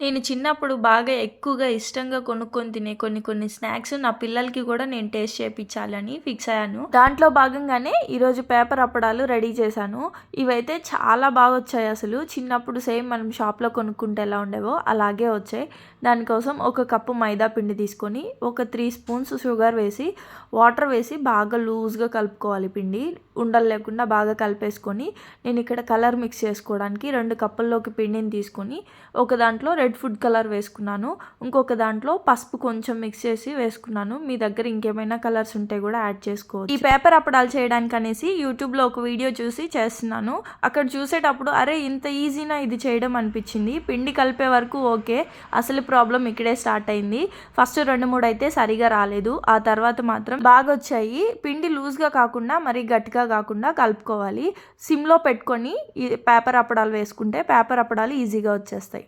నేను చిన్నప్పుడు బాగా ఎక్కువగా ఇష్టంగా కొనుక్కొని తినే కొన్ని స్నాక్స్ నా పిల్లలకి కూడా నేను టేస్ట్ చేపించాలని ఫిక్స్ అయ్యాను. దాంట్లో భాగంగానే ఈరోజు పేపర్ అప్పడాలు రెడీ చేశాను. ఇవైతే చాలా బాగా వచ్చాయి. అసలు చిన్నప్పుడు సేమ్ మనం షాప్లో కొనుక్కుంటే ఎలా ఉండేవో అలాగే వచ్చాయి. దానికోసం ఒక కప్పు మైదా పిండి తీసుకొని ఒక 3 స్పూన్స్ షుగర్ వేసి వాటర్ వేసి బాగా లూజ్గా కలుపుకోవాలి. పిండి ఉండలు లేకుండా బాగా కలిపేసుకొని నేను ఇక్కడ కలర్ మిక్స్ చేసుకోవడానికి 2 కప్పుల్లోకి పిండిని తీసుకొని ఒక దాంట్లో రెడ్ ఫుడ్ కలర్ వేసుకున్నాను. ఇంకొక దాంట్లో పసుపు కొంచెం మిక్స్ చేసి వేసుకున్నాను. మీ దగ్గర ఇంకేమైనా కలర్స్ ఉంటే కూడా యాడ్ చేసుకోవచ్చు. ఈ పేపర్ అప్పడాలు చేయడానికి అనేసి యూట్యూబ్లో ఒక వీడియో చూసి చేస్తున్నాను. అక్కడ చూసేటప్పుడు అరే ఇంత ఈజీనా ఇది చేయడం అనిపించింది. పిండి కలిపే వరకు ఓకే, అసలు ప్రాబ్లం ఇక్కడే స్టార్ట్ అయింది. ఫస్ట్ 2-3 అయితే సరిగా రాలేదు, ఆ తర్వాత మాత్రం బాగా వచ్చాయి. పిండి లూజ్గా కాకుండా మరి గట్టిగా కాకుండా కలుపుకోవాలి. సిమ్లో పెట్టుకొని ఈ పేపర్ అప్పడాలు వేసుకుంటే పేపర్ అప్పడాలు ఈజీగా వచ్చేస్తాయి.